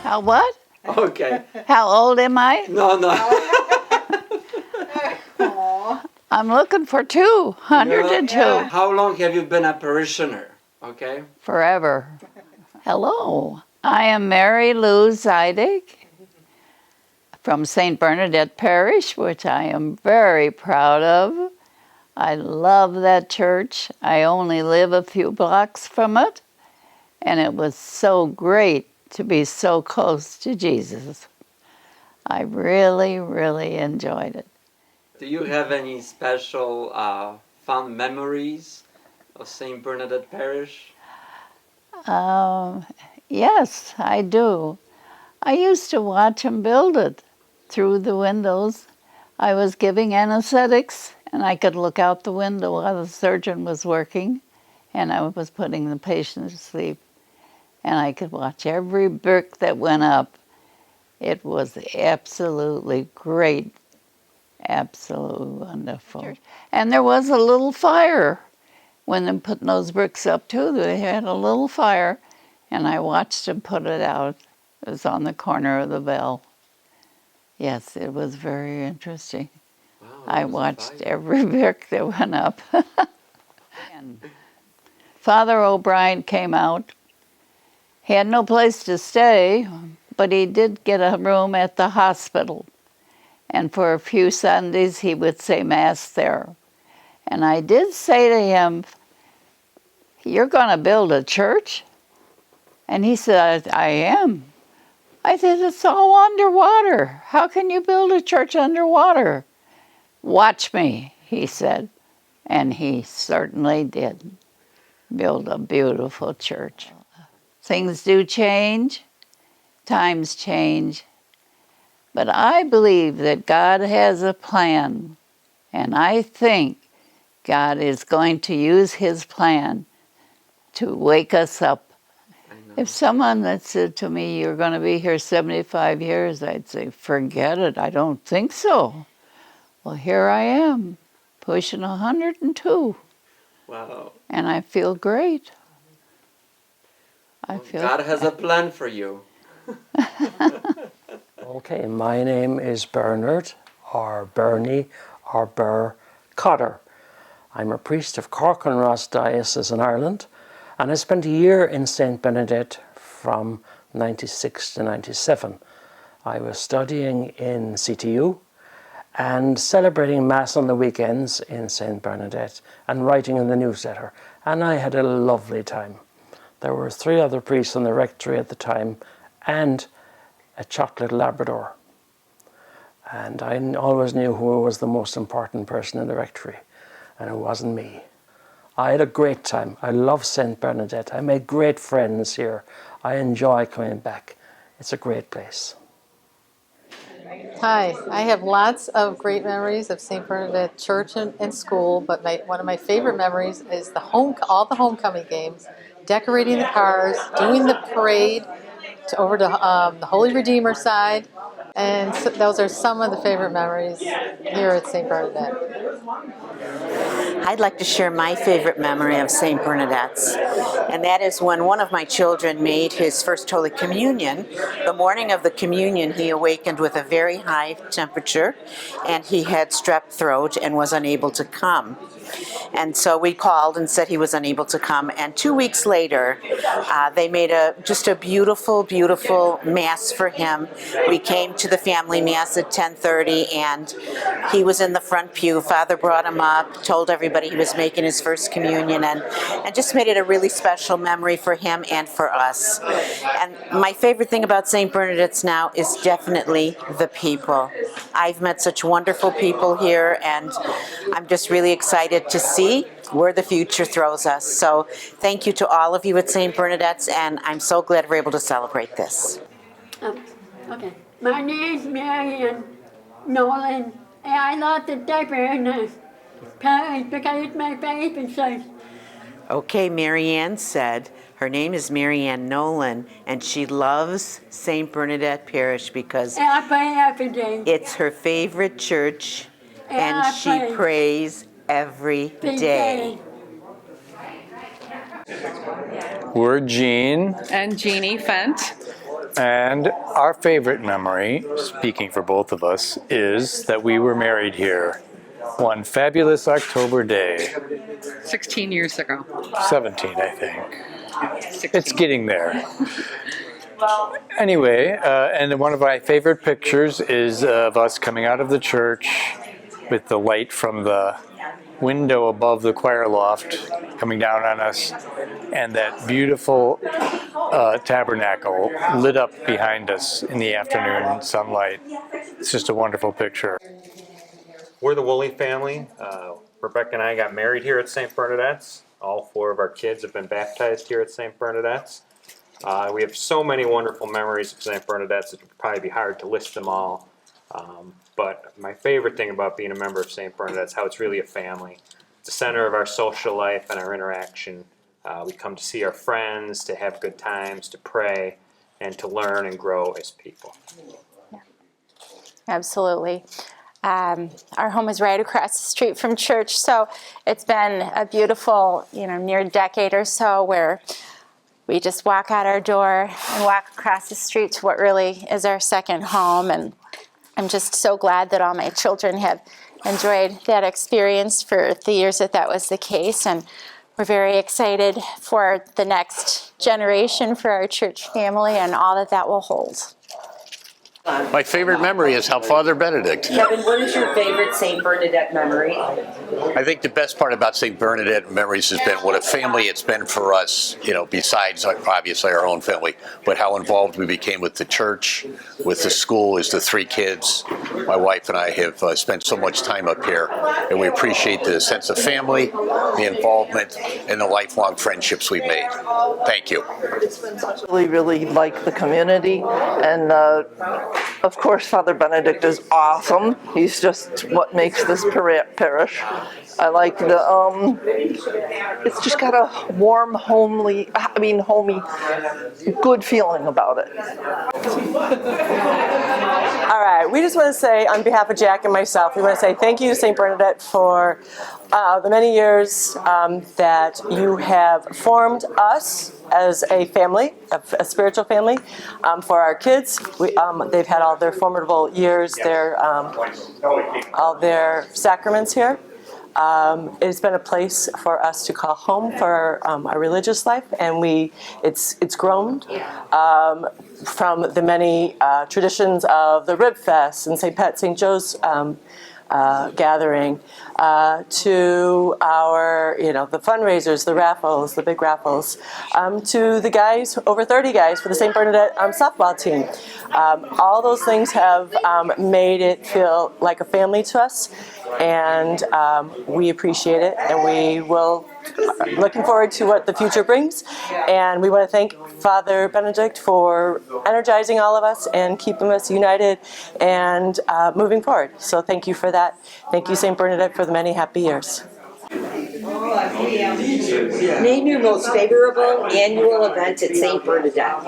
How what? Okay. How old am I? No. I'm looking for 102. Yeah. How long have you been a parishioner? Okay. Forever. Hello. I am Mary Lou Zidek from St. Bernadette Parish, which I am very proud of. I love that church. I only live a few blocks from it, and it was so great to be so close to Jesus. I really, really enjoyed it. Do you have any special fond memories of St. Bernadette Parish? Yes, I do. I used to watch him build it through the windows. I was giving anesthetics, and I could look out the window while the surgeon was working, and I was putting the patient to sleep. And I could watch every brick that went up. It was absolutely great, absolutely wonderful. And there was a little fire when they put those bricks up too. They had a little fire, and I watched them put it out. It was on the corner of the bell. Yes, it was very interesting. Wow, I watched every brick that went up. And Father O'Brien came out. He had no place to stay, but he did get a room at the hospital. And for a few Sundays, he would say Mass there. And I did say to him, "You're going to build a church?" And he said, "I am." I said, "It's all underwater. How can you build a church underwater?" "Watch me," he said. And he certainly did build a beautiful church. Things do change, times change, but I believe that God has a plan, and I think God is going to use his plan to wake us up. If someone had said to me, "You're going to be here 75 years, I'd say, "Forget it, I don't think so." Well, here I am, pushing 102. Wow. And I feel great. God has a plan for you. Okay, my name is Bernard, or Bernie, or Burr Cotter. I'm a priest of Cork and Ross Diocese in Ireland, and I spent a year in St. Bernadette from 96 to 97. I was studying in CTU and celebrating Mass on the weekends in St. Bernadette and writing in the newsletter, and I had a lovely time. There were 3 other priests in the rectory at the time and a chocolate Labrador. And I always knew who was the most important person in the rectory, and it wasn't me. I had a great time. I love St. Bernadette. I made great friends here. I enjoy coming back. It's a great place. Hi, I have lots of great memories of St. Bernadette Church and school, but one of my favorite memories is all the homecoming games, decorating the cars, doing the parade over to the Holy Redeemer side, and so those are some of the favorite memories here at St. Bernadette. I'd like to share my favorite memory of St. Bernadette's, and that is when one of my children made his first Holy Communion. The morning of the communion, he awakened with a very high temperature, and he had strep throat and was unable to come. And so we called and said he was unable to come, and 2 weeks later, they made just a beautiful, beautiful Mass for him. We came to the family Mass at 10:30, and he was in the front pew. Father brought him up, told everybody he was making his first communion, and just made it a really special memory for him and for us. And my favorite thing about St. Bernadette's now is definitely the people. I've met such wonderful people here, and I'm just really excited to see where the future throws us. So thank you to all of you at St. Bernadette's, and I'm so glad we're able to celebrate this. Okay. My name is Maryann, Nolan, and I love the diaper in the parish because it's my favorite place. Okay, Maryann said her name is Maryann Nolan, and she loves St. Bernadette Parish because And I pray every day. it's her favorite church, and I she pray prays every day. We're Jean and Jeannie Fendt. And our favorite memory, speaking for both of us, is that we were married here one fabulous October day. 16 years ago. 17, I think. 16. It's getting there. Anyway, and one of my favorite pictures is of us coming out of the church with the light from the window above the choir loft coming down on us, and that beautiful tabernacle lit up behind us in the afternoon sunlight. It's just a wonderful picture. We're the Woolley family. Rebecca and I got married here at St. Bernadette's. All 4 of our kids have been baptized here at St. Bernadette's. We have so many wonderful memories of St. Bernadette's, it would probably be hard to list them all. But my favorite thing about being a member of St. Bernadette's is how it's really a family. It's the center of our social life and our interaction. We come to see our friends, to have good times, to pray, and to learn and grow as people. Yeah. Absolutely. Our home is right across the street from church, so it's been a beautiful, near decade or so where we just walk out our door and walk across the street to what really is our second home. And I'm just so glad that all my children have enjoyed that experience for the years that was the case. And we're very excited for the next generation, for our church family, and all that will hold. My favorite memory is how Father Benedict. Kevin, what is your favorite St. Bernadette memory? I think the best part about St. Bernadette memories has been what a family it's been for us, besides obviously our own family, but how involved we became with the church, with the school as the 3 kids. My wife and I have spent so much time up here, and we appreciate the sense of family, the involvement, and the lifelong friendships we've made. Thank you. Really like the community, and of course, Father Benedict is awesome. He's just what makes this parish. I like it's just got a warm, homey, good feeling about it. All right, we just want to say, on behalf of Jack and myself, we want to say thank you to St. Bernadette for the many years that you have formed us as a family, a spiritual family. For our kids, they've had all their formidable years, all their sacraments here. It's been a place for us to call home for our religious life, and it's grown from the many traditions of the Rib Fest and St. Pat St. Joe's gathering to our, the fundraisers, the raffles, the big raffles, to the guys, over 30 guys for the St. Bernadette softball team. All those things have made it feel like a family to us, and we appreciate it, and we will looking forward to what the future brings. And we want to thank Father Benedict for energizing all of us and keeping us united and moving forward. So thank you for that. Thank you, St. Bernadette, for the many happy years. Name your most favorable annual event at St. Bernadette.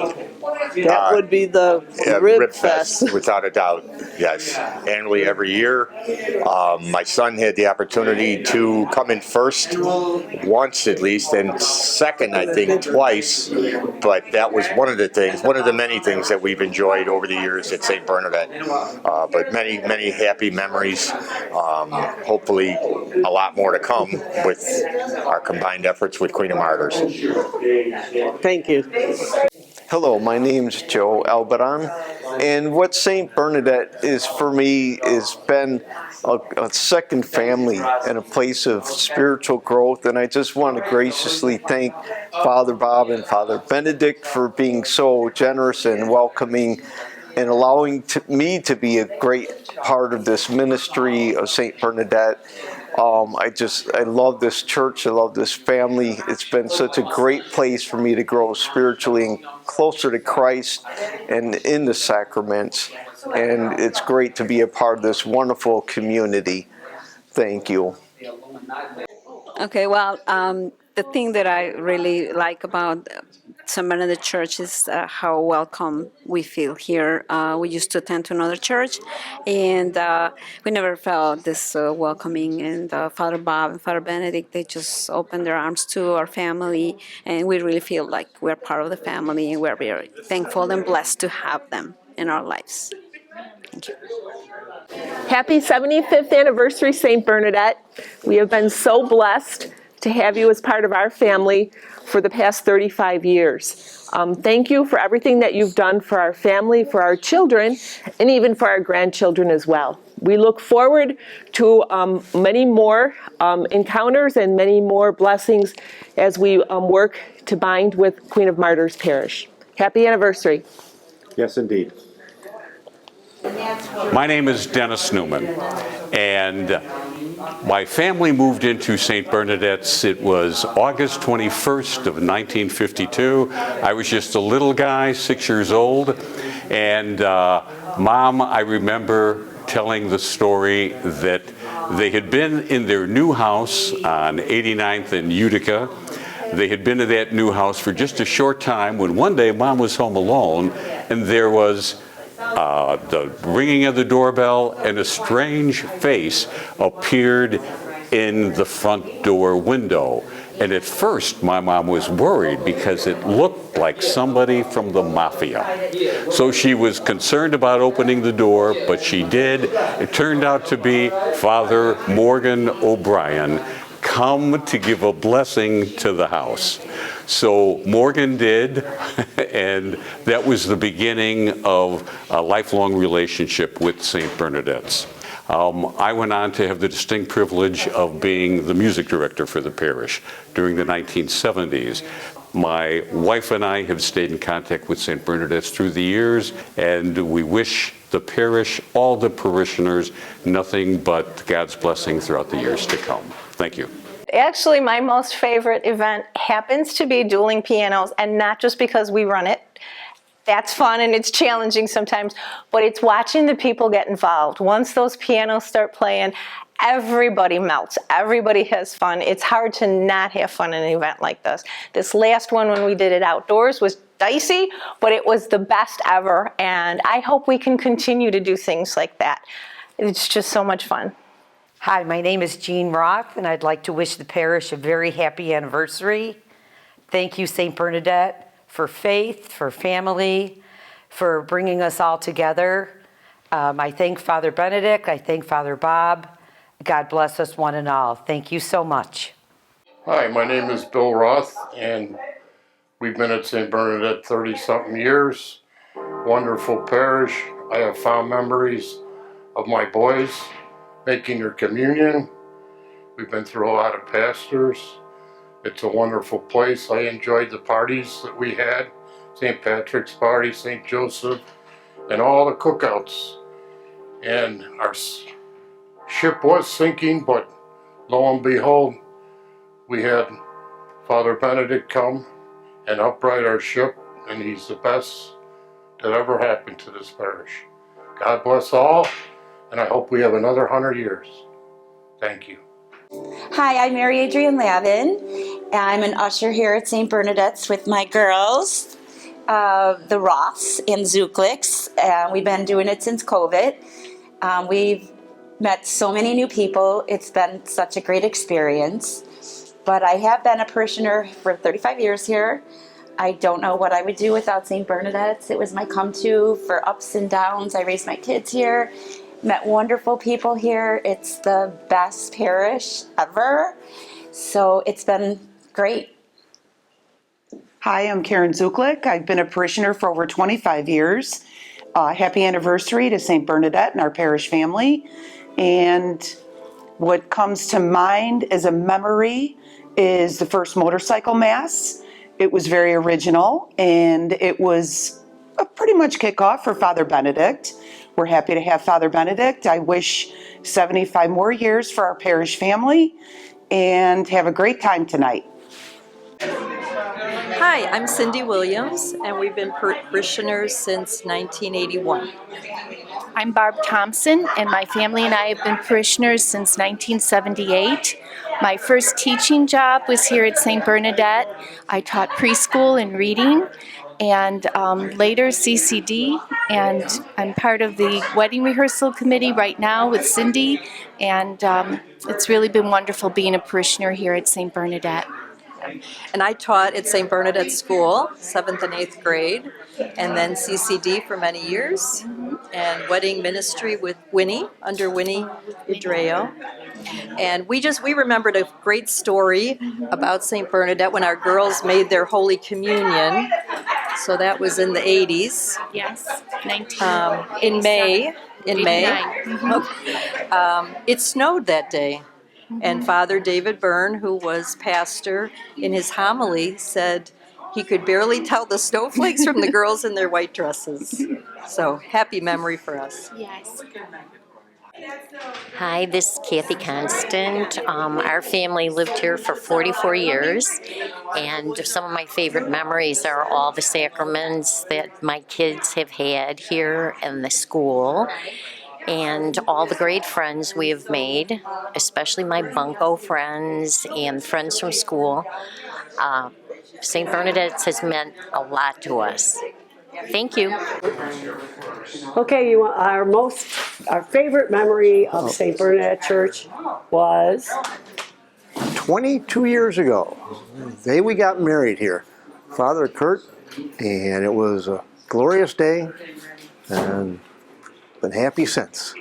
That would be the Rib Fest. Without a doubt, yes. Annually every year. My son had the opportunity to come in first once at least, and second I think twice, but that was one of the many things that we've enjoyed over the years at St. Bernadette. But many happy memories. Hopefully a lot more to come with our combined efforts with Queen of Martyrs. Thank you. Hello, my name's Joe Albarran, and what St. Bernadette is for me has been a second family and a place of spiritual growth, and I just want to graciously thank Father Bob and Father Benedict for being so generous and welcoming and allowing me to be a great part of this ministry of St. Bernadette. I love this church. I love this family. It's been such a great place for me to grow spiritually and closer to Christ and in the sacraments. And it's great to be a part of this wonderful community. Thank you. Okay, well, the thing that I really like about St. Bernadette Church is how welcome we feel here. We used to attend to another church, and we never felt this welcoming. And Father Bob and Father Benedict, they just opened their arms to our family, and we really feel like we're part of the family, and we're very thankful and blessed to have them in our lives. Thank you. Happy 75th anniversary, St. Bernadette. We have been so blessed to have you as part of our family for the past 35 years. Thank you for everything that you've done for our family, for our children, and even for our grandchildren as well. We look forward to many more encounters and many more blessings as we work to bind with Queen of Martyrs Parish. Happy anniversary. Yes, indeed. My name is Dennis Newman, and my family moved into St. Bernadette's. It was August 21st of 1952. I was just a little guy, 6 years old, and Mom, I remember telling the story that they had been in their new house on 89th and Utica. They had been in that new house for just a short time when one day Mom was home alone, and there was the ringing of the doorbell, and a strange face appeared in the front door window. And at first, my mom was worried because it looked like somebody from the mafia. So she was concerned about opening the door, but she did. It turned out to be Father Morgan O'Brien, come to give a blessing to the house. So Morgan did, and that was the beginning of a lifelong relationship with St. Bernadette's. I went on to have the distinct privilege of being the music director for the parish during the 1970s. My wife and I have stayed in contact with St. Bernadette's through the years, and we wish the parish, all the parishioners, nothing but God's blessing throughout the years to come. Thank you. Actually, my most favorite event happens to be dueling pianos, and not just because we run it. That's fun and it's challenging sometimes, but it's watching the people get involved. Once those pianos start playing, everybody melts. Everybody has fun. It's hard to not have fun in an event like this. This last one, when we did it outdoors, was dicey, but it was the best ever, and I hope we can continue to do things like that. It's just so much fun. Hi, my name is Jean Roth, and I'd like to wish the parish a very happy anniversary. Thank you, St. Bernadette, for faith, for family, for bringing us all together. I thank Father Benedict, I thank Father Bob. God bless us one and all. Thank you so much. Hi, my name is Bill Roth, and we've been at St. Bernadette 30-something years. Wonderful parish. I have fond memories of my boys making their communion. We've been through a lot of pastors. It's a wonderful place. I enjoyed the parties that we had, St. Patrick's Party, St. Joseph, and all the cookouts. And our ship was sinking, but lo and behold, we had Father Benedict come and upright our ship, and he's the best that ever happened to this parish. God bless all, and I hope we have another 100 years. Thank you. Hi, I'm Mary Adrienne Lavin. I'm an usher here at St. Bernadette's with my girls, the Roths and Zuklicks. We've been doing it since COVID. We've met so many new people. It's been such a great experience. But I have been a parishioner for 35 years here. I don't know what I would do without St. Bernadette's. It was my come-to for ups and downs. I raised my kids here. Met wonderful people here. It's the best parish ever. So it's been great. Hi, I'm Karen Zuklick. I've been a parishioner for over 25 years. Happy anniversary to St. Bernadette and our parish family. And what comes to mind as a memory is the first motorcycle mass. It was very original, and it was a pretty much kickoff for Father Benedict. We're happy to have Father Benedict. I wish 75 more years for our parish family, and have a great time tonight. Hi, I'm Cyndi Williams, and we've been parishioners since 1981. I'm Barb Thomson, and my family and I have been parishioners since 1978. My first teaching job was here at St. Bernadette. I taught preschool and reading, and later CCD, and I'm part of the wedding rehearsal committee right now with Cyndi, and it's really been wonderful being a parishioner here at St. Bernadette. And I taught at St. Bernadette School, 7th and 8th grade, and then CCD for many years, and wedding ministry with Winnie, under Winnie Idreo. And we remembered a great story about St. Bernadette when our girls made their Holy Communion. So that was in the 80s. Yes, in May. Mm-hmm. It snowed that day. And Father David Byrne, who was pastor, in his homily said he could barely tell the snowflakes from the girls in their white dresses. So happy memory for us. Yes. Hi, this is Kathy Konstant. Our family lived here for 44 years, and some of my favorite memories are all the sacraments that my kids have had here in the school, and all the great friends we have made, especially my bunco friends and friends from school. St. Bernadette's has meant a lot to us. Thank you. Okay, our favorite memory of St. Bernadette Church was 22 years ago. The day we got married here, Father Kurt, and it was a glorious day, and been happy since.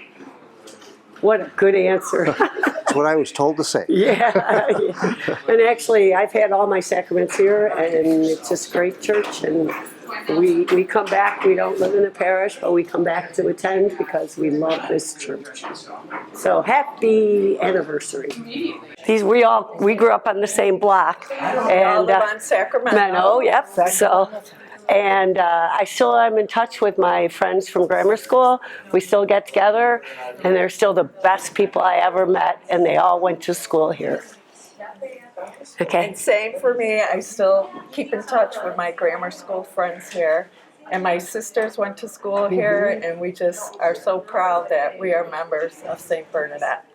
What a good answer. That's what I was told to say. Yeah. And actually, I've had all my sacraments here, and it's just a great church, and we come back. We don't live in the parish, but we come back to attend because we love this church. So happy anniversary. We grew up on the same block. We all live on Sacramento. Yep. So. And I still am in touch with my friends from grammar school. We still get together, and they're still the best people I ever met, and they all went to school here. Okay. And same for me. I still keep in touch with my grammar school friends here. And my sisters went to school here, and we just are so proud that we are members of St. Bernadette.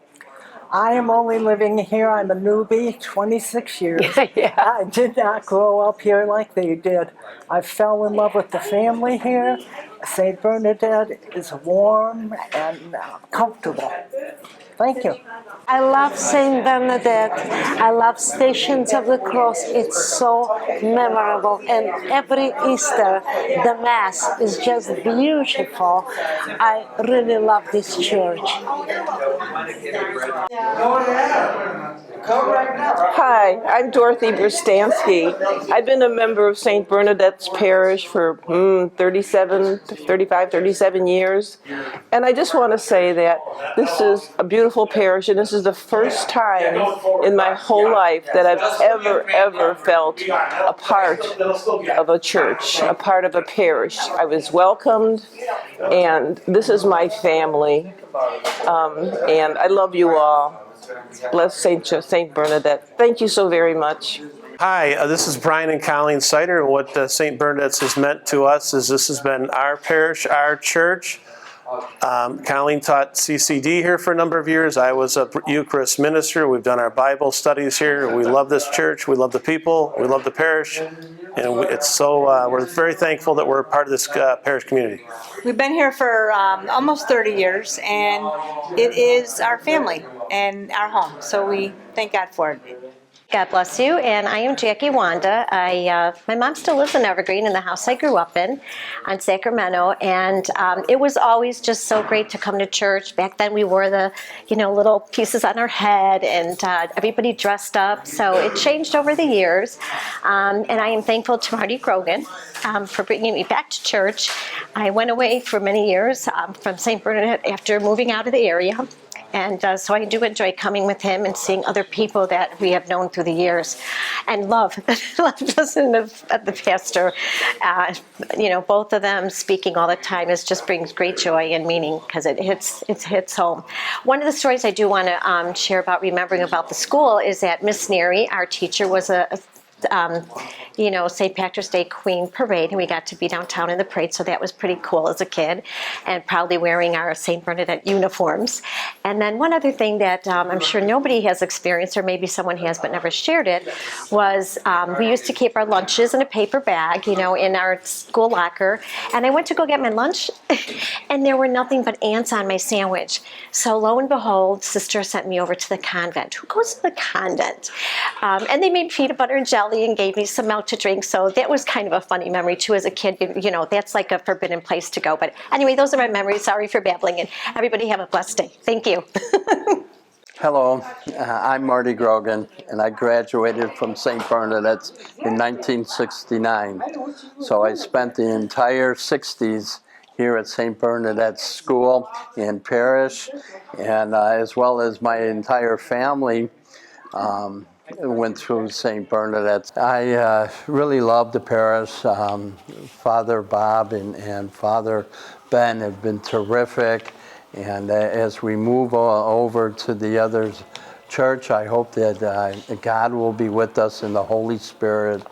I am only living here. I'm a newbie, 26 years. I did not grow up here like they did. I fell in love with the family here. St. Bernadette is warm and comfortable. Thank you. I love St. Bernadette. I love Stations of the Cross. It's so memorable. And every Easter, the Mass is just beautiful. I really love this church. Hi, I'm Dorothy Bristansky. I've been a member of St. Bernadette's Parish for 37 years. And I just want to say that this is a beautiful parish, and this is the first time in my whole life that I've ever felt a part of a church, a part of a parish. I was welcomed, and this is my family. And I love you all. Bless St. Bernadette. Thank you so very much. Hi, this is Brian and Colleen Seiter, and what St. Bernadette's has meant to us is this has been our parish, our church. Colleen taught CCD here for a number of years. I was a Eucharist minister. We've done our Bible studies here. We love this church. We love the people. We love the parish. And we're very thankful that we're a part of this parish community. We've been here for almost 30 years, and it is our family and our home. So we thank God for it. God bless you, and I am Jackie Wanda. My mom still lives in Evergreen, in the house I grew up in, on Sacramento, and it was always just so great to come to church. Back then we wore the, little pieces on our head, and everybody dressed up, so it changed over the years, and I am thankful to Marty Grogan for bringing me back to church. I went away for many years from St. Bernadette after moving out of the area. And so I do enjoy coming with him and seeing other people that we have known through the years, and love listening to the pastor. Both of them speaking all the time just brings great joy and meaning because it hits home. One of the stories I do want to share about remembering about the school is that Miss Neary, our teacher, was a St. Patrick's Day Queen Parade, and we got to be downtown in the parade, so that was pretty cool as a kid, and proudly wearing our St. Bernadette uniforms. And then one other thing that I'm sure nobody has experienced, or maybe someone has but never shared it, was we used to keep our lunches in a paper bag, in our school locker, and I went to go get my lunch, and there were nothing but ants on my sandwich. So lo and behold, sister sent me over to the convent. Who goes to the convent? And they made peanut butter and jelly and gave me some milk to drink. So that was kind of a funny memory too as a kid. That's like a forbidden place to go. But anyway, those are my memories. Sorry for babbling, and everybody have a blessed day. Thank you. Hello, I'm Marty Grogan, and I graduated from St. Bernadette's in 1969. So I spent the entire 60s here at St. Bernadette's School in Parish, and as well as my entire family went through St. Bernadette's. I really love the parish. Father Bob and Father Ben have been terrific. And as we move over to the other church, I hope that God will be with us and the Holy Spirit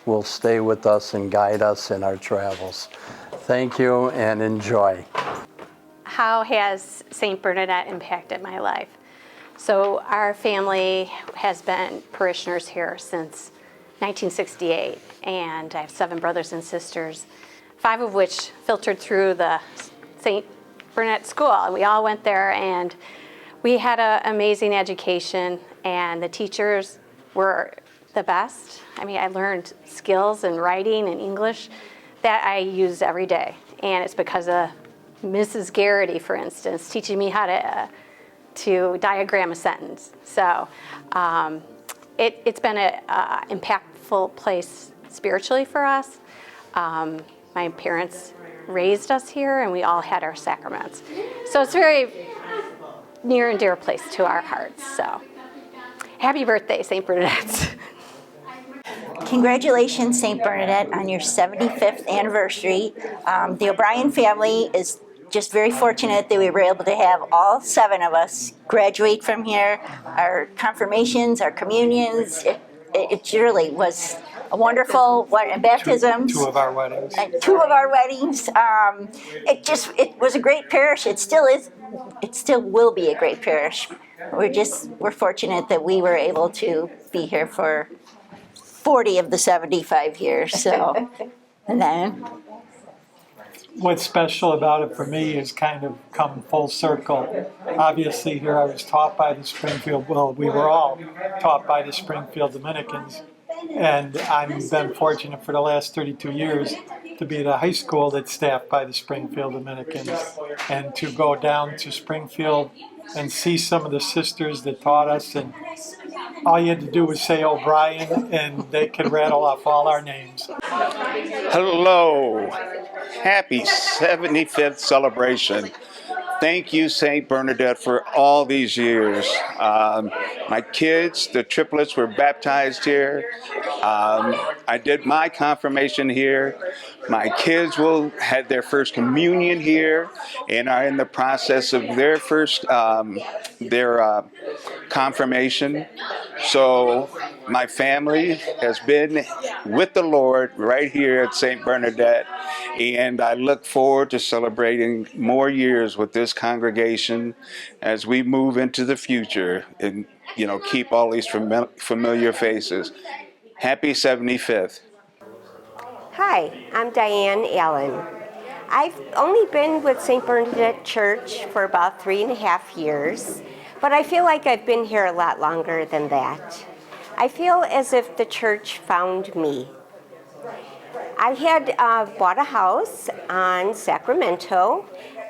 will stay with us and guide us in our travels. Thank you and enjoy. How has St. Bernadette impacted my life? So our family has been parishioners here since 1968, and I have 7 brothers and sisters, 5 of which filtered through the St. Bernadette School, and we all went there, and we had an amazing education, and the teachers were the best. I mean, I learned skills in writing and English that I use every day, and it's because of Mrs. Garrity, for instance, teaching me how to diagram a sentence. So it's been an impactful place spiritually for us. My parents raised us here, and we all had our sacraments. So it's very near and dear place to our hearts. So happy birthday, St. Bernadette. Congratulations, St. Bernadette, on your 75th anniversary. The O'Brien family is just very fortunate that we were able to have all 7 of us graduate from here. Our confirmations, our communions, it really was a wonderful baptisms. 2 of our weddings. 2 of our weddings. It was a great parish. It still is. It still will be a great parish. We're fortunate that we were able to be here for 40 of the 75 years. So, and then. What's special about it for me is kind of come full circle. Obviously, here I was taught by the Springfield. Well, we were all taught by the Springfield Dominicans. And I've been fortunate for the last 32 years to be at a high school that's staffed by the Springfield Dominicans, and to go down to Springfield and see some of the sisters that taught us, and all you had to do was say O'Brien and they could rattle off all our names. Hello, happy 75th celebration. Thank you, St. Bernadette, for all these years. My kids, the triplets, were baptized here. I did my confirmation here. My kids had their first communion here and are in the process of their first confirmation. So my family has been with the Lord right here at St. Bernadette, and I look forward to celebrating more years with this congregation as we move into the future and, keep all these familiar faces. Happy 75th. Hi, I'm Diane Allen. I've only been with St. Bernadette Church for about 3.5 years, but I feel like I've been here a lot longer than that. I feel as if the church found me. I had bought a house on Sacramento,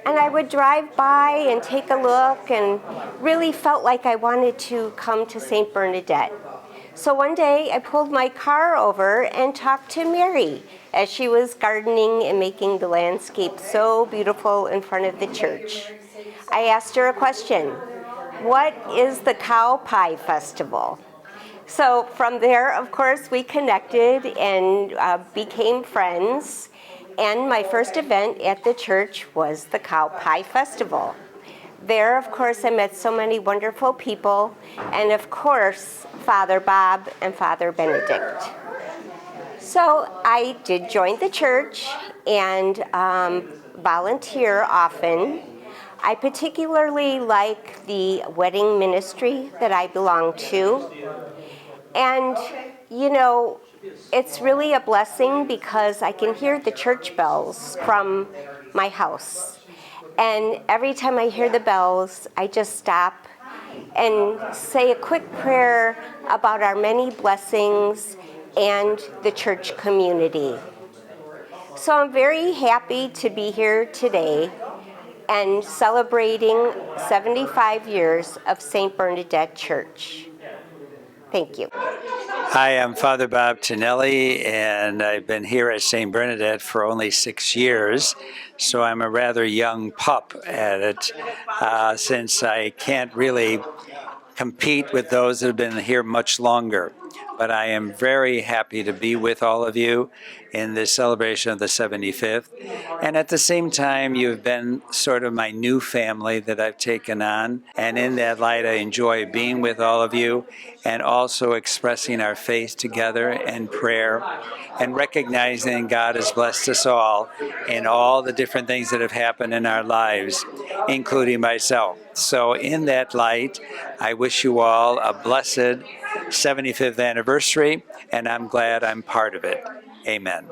and I would drive by and take a look and really felt like I wanted to come to St. Bernadette. So one day I pulled my car over and talked to Mary as she was gardening and making the landscape so beautiful in front of the church. I asked her a question. What is the Cow Pie Festival? So from there, of course, we connected and became friends. And my first event at the church was the Cow Pie Festival. There, of course, I met so many wonderful people, and of course, Father Bob and Father Benedict. So I did join the church and volunteer often. I particularly like the wedding ministry that I belong to. And, you know, it's really a blessing because I can hear the church bells from my house. And every time I hear the bells, I just stop and say a quick prayer about our many blessings and the church community. So I'm very happy to be here today and celebrating 75 years of St. Bernadette Church. Thank you. Hi, I'm Father Bob Tonelli, and I've been here at St. Bernadette for only 6 years, so I'm a rather young pup at it, since I can't really compete with those that have been here much longer. But I am very happy to be with all of you in this celebration of the 75th. And at the same time, you've been sort of my new family that I've taken on. And in that light, I enjoy being with all of you and also expressing our faith together and prayer and recognizing God has blessed us all in all the different things that have happened in our lives, including myself. So in that light, I wish you all a blessed 75th anniversary, and I'm glad I'm part of it. Amen.